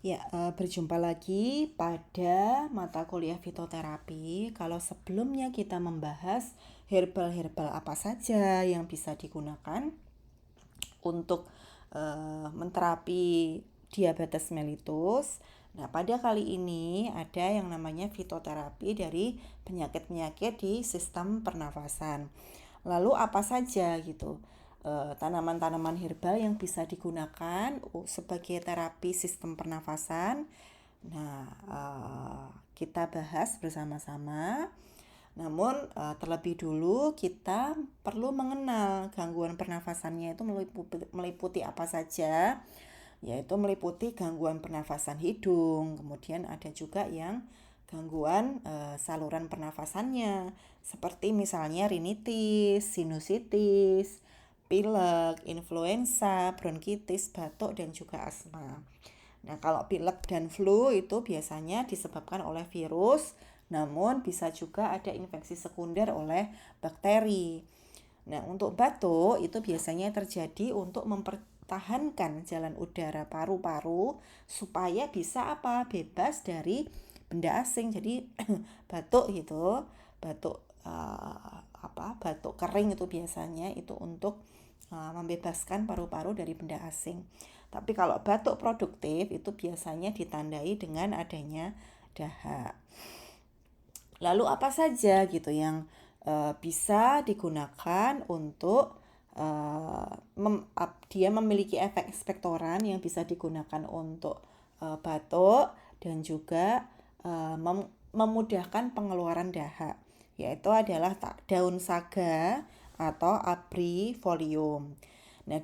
Ya, berjumpa lagi pada mata kuliah fitoterapi. Kalau sebelumnya kita membahas herbal-herbal apa saja yang bisa digunakan untuk menterapi diabetes mellitus. Nah, pada kali ini ada yang namanya fitoterapi dari penyakit-penyakit di sistem pernafasan. Lalu apa saja gitu tanaman-tanaman herbal yang bisa digunakan sebagai terapi sistem pernafasan. Nah, kita bahas bersama-sama. Namun terlebih dulu kita perlu mengenal gangguan pernafasannya itu meliputi apa saja, yaitu meliputi gangguan pernafasan hidung, kemudian ada juga yang gangguan saluran pernafasannya, seperti misalnya rinitis, sinusitis, pilek, influenza, bronkitis, batuk, dan juga asma. Nah, kalau pilek dan flu itu biasanya disebabkan oleh virus, namun bisa juga ada infeksi sekunder oleh bakteri. Nah, untuk batuk itu biasanya terjadi untuk mempertahankan jalan udara paru-paru supaya bisa bebas dari benda asing. Jadi batuk gitu, batuk batuk kering itu biasanya itu untuk membebaskan paru-paru dari benda asing. Tapi kalau batuk produktif itu biasanya ditandai dengan adanya dahak. Lalu apa saja gitu yang bisa digunakan untuk dia memiliki efek ekspektoran yang bisa digunakan untuk batuk dan juga memudahkan pengeluaran dahak, yaitu adalah daun saga atau abrifolium. Nah,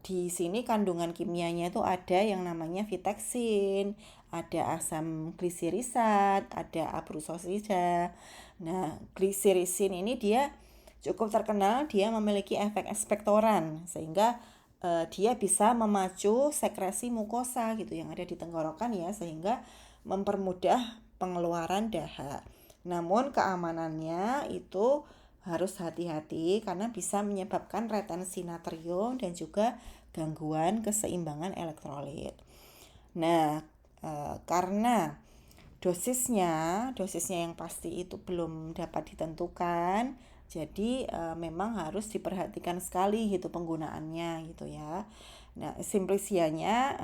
di sini kandungan kimianya itu ada yang namanya vitexin, ada asam glisirisat, ada abrusosida. Nah, glisirisin ini dia cukup terkenal, dia memiliki efek ekspektoran sehingga dia bisa memacu sekresi mukosa gitu yang ada di tenggorokan ya, sehingga mempermudah pengeluaran dahak. Namun keamanannya itu harus hati-hati karena bisa menyebabkan retensi natrium dan juga gangguan keseimbangan elektrolit. Nah, karena dosisnya yang pasti itu belum dapat ditentukan, jadi memang harus diperhatikan sekali gitu penggunaannya gitu ya. Nah, simplisianya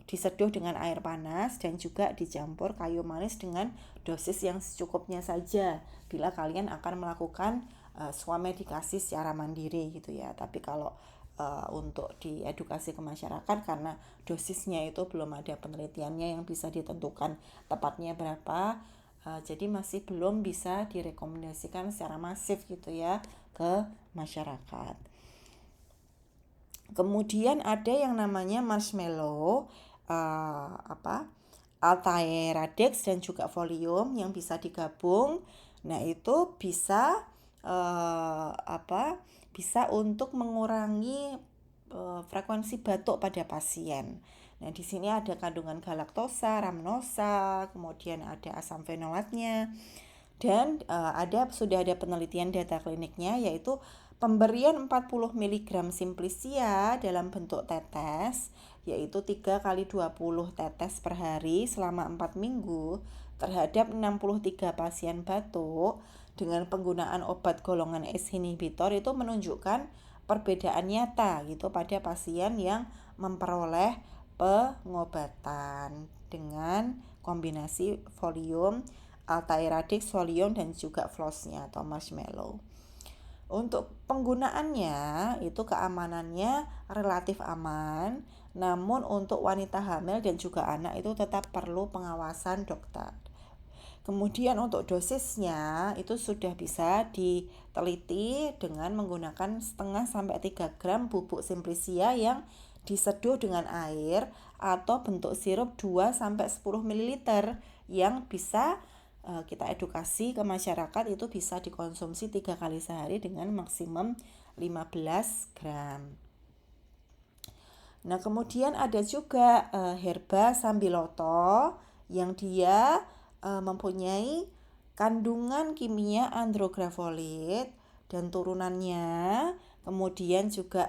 diseduh dengan air panas dan juga dicampur kayu manis dengan dosis yang secukupnya saja bila kalian akan melakukan swamedikasi secara mandiri gitu ya. Tapi kalau untuk diedukasi ke masyarakat karena dosisnya itu belum ada penelitiannya yang bisa ditentukan tepatnya berapa, jadi masih belum bisa direkomendasikan secara masif gitu ya ke masyarakat. Kemudian ada yang namanya marshmallow, Altair radix dan juga folium yang bisa digabung. Nah, itu bisa bisa untuk mengurangi frekuensi batuk pada pasien. Nah, di sini ada kandungan galaktosa, rhamnosa, kemudian ada asam fenolatnya. Dan sudah ada penelitian data kliniknya, yaitu pemberian 40 mg Simplicia dalam bentuk tetes, yaitu 3 kali 20 tetes per hari selama 4 minggu terhadap 63 pasien batuk dengan penggunaan obat golongan ACE inhibitor itu menunjukkan perbedaan nyata gitu pada pasien yang memperoleh pengobatan dengan kombinasi folium, Altair radix, folium, dan juga flossnya atau marshmallow. Untuk penggunaannya itu keamanannya relatif aman, namun untuk wanita hamil dan juga anak itu tetap perlu pengawasan dokter. Kemudian untuk dosisnya itu sudah bisa diteliti dengan menggunakan setengah sampai 3 gram bubuk Simplicia yang diseduh dengan air atau bentuk sirup 2 sampai 10 ml yang bisa kita edukasi ke masyarakat itu bisa dikonsumsi 3 kali sehari dengan maksimum 15 gram. Nah, kemudian ada juga herba sambiloto yang dia mempunyai kandungan kimia andrografolit dan turunannya, kemudian juga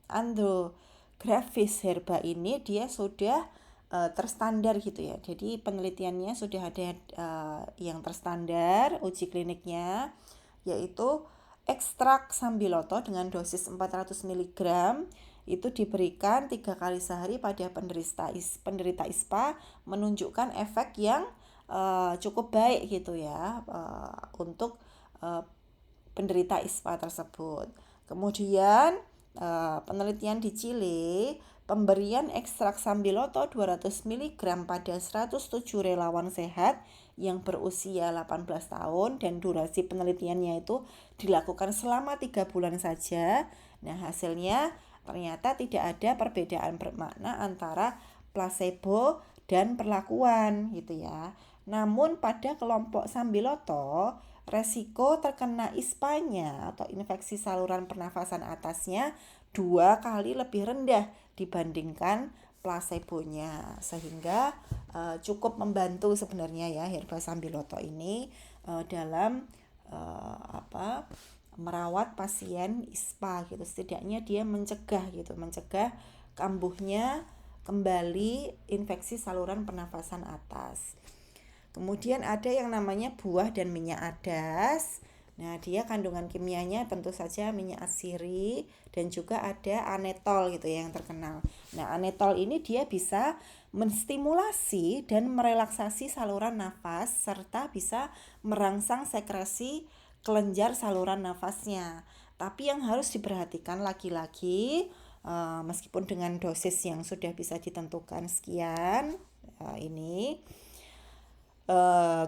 andrographis herba ini dia sudah terstandar gitu ya. Jadi penelitiannya sudah ada yang terstandar uji kliniknya, yaitu ekstrak sambiloto dengan dosis 400 mg itu diberikan 3 kali sehari pada penderita ISPA, menunjukkan efek yang cukup baik gitu ya untuk penderita ISPA tersebut. Kemudian penelitian di Chile, pemberian ekstrak sambiloto 200 mg pada 107 relawan sehat yang berusia 18 tahun dan durasi penelitiannya itu dilakukan selama 3 bulan saja. Nah, hasilnya ternyata tidak ada perbedaan bermakna antara placebo dan perlakuan gitu ya. Namun pada kelompok sambiloto, resiko terkena ISPA-nya atau infeksi saluran pernafasan atasnya 2 kali lebih rendah dibandingkan placebonya, sehingga cukup membantu sebenarnya ya herba sambiloto ini dalam merawat pasien ISPA gitu. Setidaknya dia mencegah kambuhnya kembali infeksi saluran pernafasan atas. Kemudian ada yang namanya buah dan minyak adas. Nah, dia kandungan kimianya tentu saja minyak atsiri dan juga ada anetol gitu ya yang terkenal. Nah, anetol ini dia bisa menstimulasi dan merelaksasi saluran nafas serta bisa merangsang sekresi kelenjar saluran nafasnya. Tapi yang harus diperhatikan lagi-lagi meskipun dengan dosis yang sudah bisa ditentukan sekian ini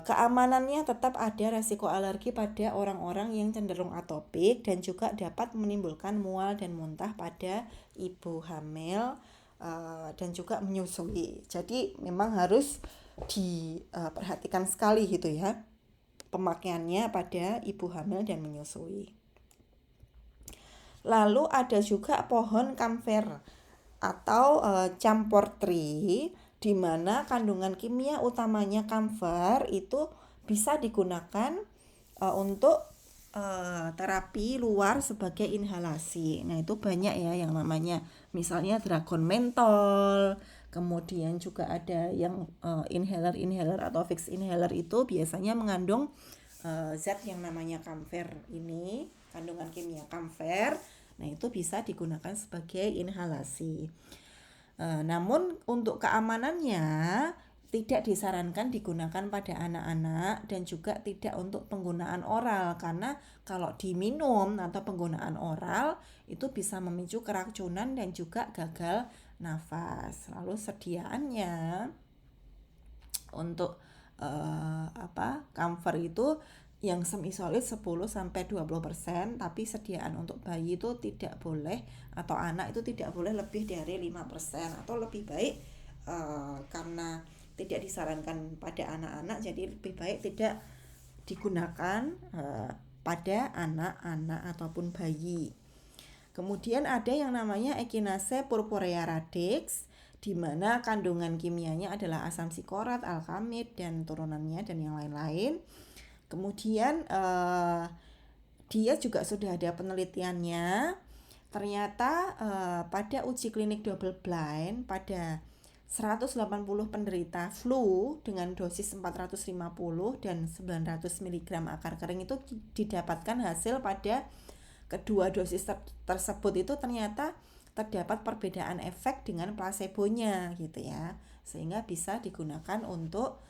keamanannya tetap ada resiko alergi pada orang-orang yang cenderung atopik dan juga dapat menimbulkan mual dan muntah pada ibu hamil dan juga menyusui. Jadi memang harus diperhatikan sekali gitu ya pemakaiannya pada ibu hamil dan menyusui. Lalu ada juga pohon camphor atau camphor tree, di mana kandungan kimia utamanya camphor itu bisa digunakan untuk terapi luar sebagai inhalasi. Nah, itu banyak ya yang namanya misalnya dragon mentol, kemudian juga ada yang inhaler atau fixed inhaler itu biasanya mengandung zat yang namanya camphor ini, kandungan kimia camphor. Nah, itu bisa digunakan sebagai inhalasi. Namun untuk keamanannya tidak disarankan digunakan pada anak-anak dan juga tidak untuk penggunaan oral, karena kalau diminum atau penggunaan oral itu bisa memicu keracunan dan juga gagal nafas. Lalu sediaannya untuk camphor itu yang semi-solid 10-20%, tapi sediaan untuk bayi itu tidak boleh atau anak itu tidak boleh lebih dari 5%, atau lebih baik karena tidak disarankan pada anak-anak, jadi lebih baik tidak digunakan pada anak-anak ataupun bayi. Kemudian ada yang namanya Echinacea purpurea radix, di mana kandungan kimianya adalah asam sikorat, alkamid dan turunannya dan yang lain-lain. Kemudian dia juga sudah ada penelitiannya. Ternyata pada uji klinik double blind pada 180 penderita flu dengan dosis 450 dan 900 mg akar kering itu didapatkan hasil pada kedua dosis tersebut itu ternyata terdapat perbedaan efek dengan placebonya gitu ya, sehingga bisa digunakan untuk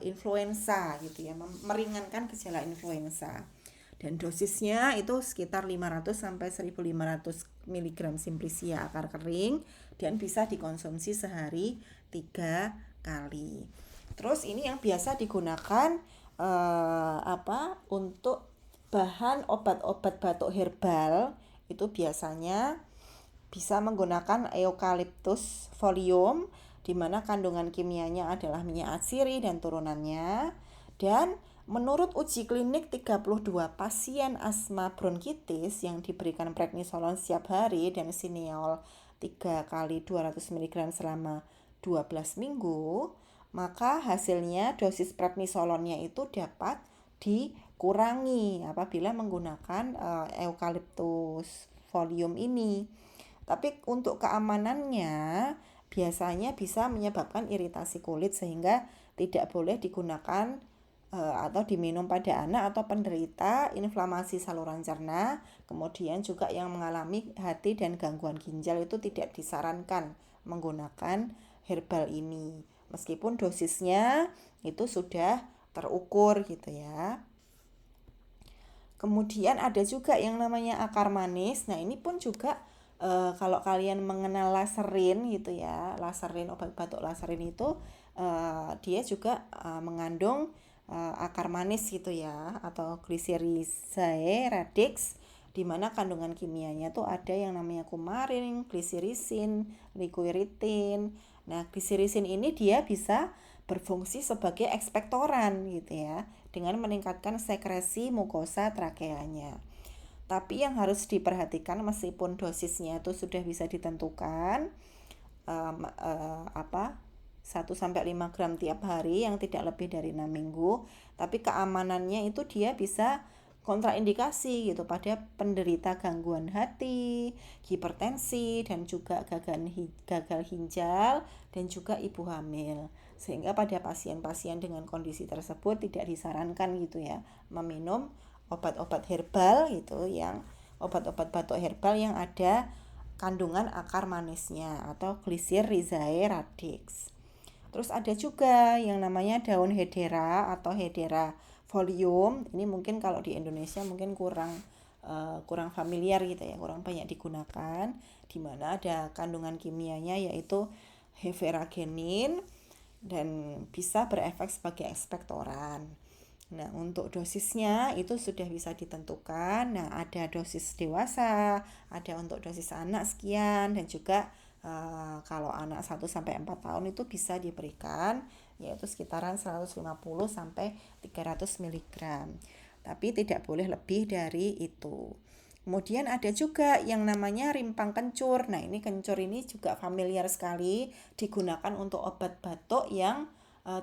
influenza gitu ya, meringankan gejala influenza. Dan dosisnya itu sekitar 500 sampai 1500 mg simplicia akar kering dan bisa dikonsumsi sehari 3 kali. Terus ini yang biasa digunakan untuk bahan obat-obat batuk herbal itu biasanya bisa menggunakan eucalyptus folium, di mana kandungan kimianya adalah minyak atsiri dan turunannya. Dan menurut uji klinik 32 pasien asma bronkitis yang diberikan prednisolon setiap hari dan sineol 3 kali 200 mg selama 12 minggu, maka hasilnya dosis prednisolonnya itu dapat dikurangi apabila menggunakan eucalyptus folium ini. Tapi untuk keamanannya biasanya bisa menyebabkan iritasi kulit sehingga tidak boleh digunakan atau diminum pada anak atau penderita inflamasi saluran cerna, kemudian juga yang mengalami hati dan gangguan ginjal itu tidak disarankan menggunakan herbal ini. Meskipun dosisnya itu sudah terukur gitu ya. Kemudian ada juga yang namanya akar manis. Nah, ini pun juga kalau kalian mengenal laserin gitu ya, laserin, obat batuk laserin itu dia juga mengandung akar manis gitu ya, atau Glycyrrhizae radix, di mana kandungan kimianya tuh ada yang namanya kumarin, glisirisin, liquiritin. Nah, glisirisin ini dia bisa berfungsi sebagai ekspektoran gitu ya, dengan meningkatkan sekresi mukosa trakeanya. Tapi yang harus diperhatikan meskipun dosisnya itu sudah bisa ditentukan apa 1-5 gram tiap hari yang tidak lebih dari 6 minggu, tapi keamanannya itu dia bisa kontraindikasi gitu pada penderita gangguan hati, hipertensi, dan juga gagal ginjal, dan juga ibu hamil. Sehingga pada pasien-pasien dengan kondisi tersebut tidak disarankan gitu ya meminum obat-obat herbal gitu, yang obat-obat batuk herbal yang ada kandungan akar manisnya atau Glycyrrhizae radix. Terus ada juga yang namanya daun hedera atau hedera folium. Ini mungkin kalau di Indonesia mungkin kurang familiar gitu ya, kurang banyak digunakan, di mana ada kandungan kimianya yaitu heveragenin dan bisa berefek sebagai ekspektoran. Nah, untuk dosisnya itu sudah bisa ditentukan. Nah, ada dosis dewasa, ada untuk dosis anak sekian, dan juga kalau anak 1-4 tahun itu bisa diberikan yaitu sekitaran 150 sampai 300 mg. Tapi tidak boleh lebih dari itu. Kemudian ada juga yang namanya rimpang kencur. Nah, ini kencur ini juga familiar sekali, digunakan untuk obat batuk yang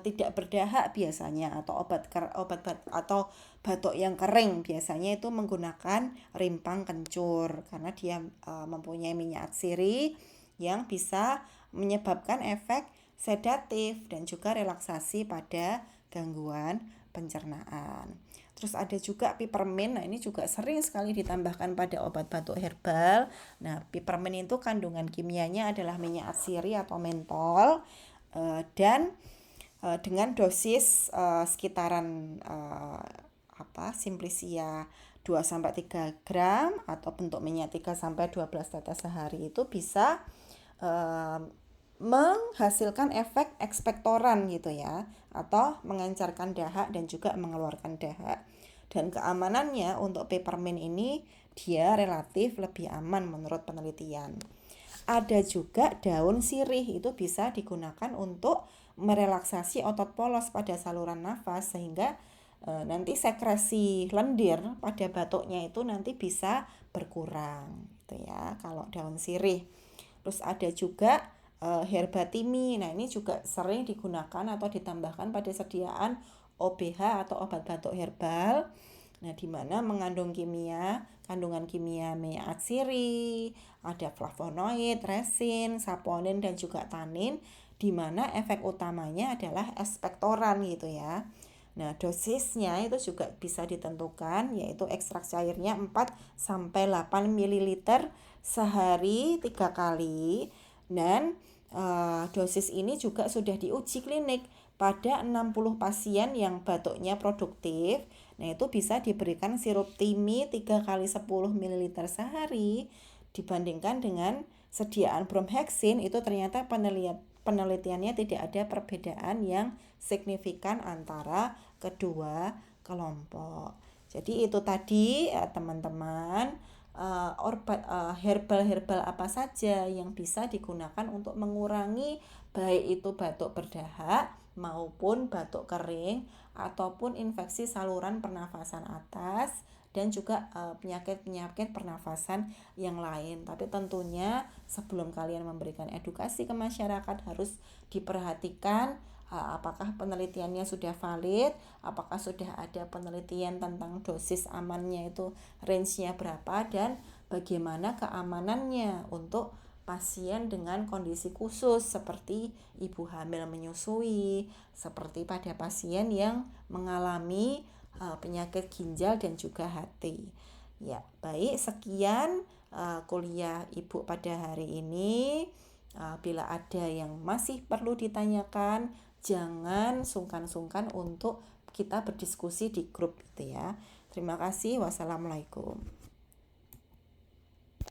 tidak berdahak biasanya, atau atau batuk yang kering biasanya itu menggunakan rimpang kencur karena dia mempunyai minyak atsiri yang bisa menyebabkan efek sedatif dan juga relaksasi pada gangguan pencernaan. Terus ada juga peppermint. Nah, ini juga sering sekali ditambahkan pada obat batuk herbal. Nah, peppermint itu kandungan kimianya adalah minyak atsiri atau mentol, dan dengan dosis sekitaran Simplicia 2-3 gram atau bentuk minyak 3-12 tetes sehari itu bisa menghasilkan efek ekspektoran gitu ya, atau mengencarkan dahak dan juga mengeluarkan dahak. Dan keamanannya untuk peppermint ini dia relatif lebih aman menurut penelitian. Ada juga daun sirih, itu bisa digunakan untuk merelaksasi otot polos pada saluran nafas sehingga nanti sekresi lendir pada batuknya itu nanti bisa berkurang gitu ya kalau daun sirih. Terus ada juga herba timi. Nah, ini juga sering digunakan atau ditambahkan pada sediaan OBH atau obat batuk herbal. Nah, di mana mengandung kandungan kimia minyak atsiri, ada flavonoid, resin, saponin, dan juga tanin, di mana efek utamanya adalah ekspektoran gitu ya. Nah, dosisnya itu juga bisa ditentukan, yaitu ekstrak cairnya 4-8 ml sehari 3 kali. Dan dosis ini juga sudah diuji klinik pada 60 pasien yang batuknya produktif. Nah, itu bisa diberikan sirup timi 3 kali 10 ml sehari, dibandingkan dengan sediaan bromhexin. Itu ternyata penelitiannya tidak ada perbedaan yang signifikan antara kedua kelompok. Jadi itu tadi teman-teman, herbal-herbal apa saja yang bisa digunakan untuk mengurangi baik itu batuk berdahak maupun batuk kering ataupun infeksi saluran pernafasan atas dan juga penyakit-penyakit pernafasan yang lain. Tapi tentunya sebelum kalian memberikan edukasi ke masyarakat harus diperhatikan apakah penelitiannya sudah valid, apakah sudah ada penelitian tentang dosis amannya itu range-nya berapa, dan bagaimana keamanannya untuk pasien dengan kondisi khusus seperti ibu hamil menyusui, seperti pada pasien yang mengalami penyakit ginjal dan juga hati. Ya, baik, sekian kuliah Ibu pada hari ini. Bila ada yang masih perlu ditanyakan, jangan sungkan-sungkan untuk kita berdiskusi di grup gitu ya. Terima kasih. Wassalamualaikum.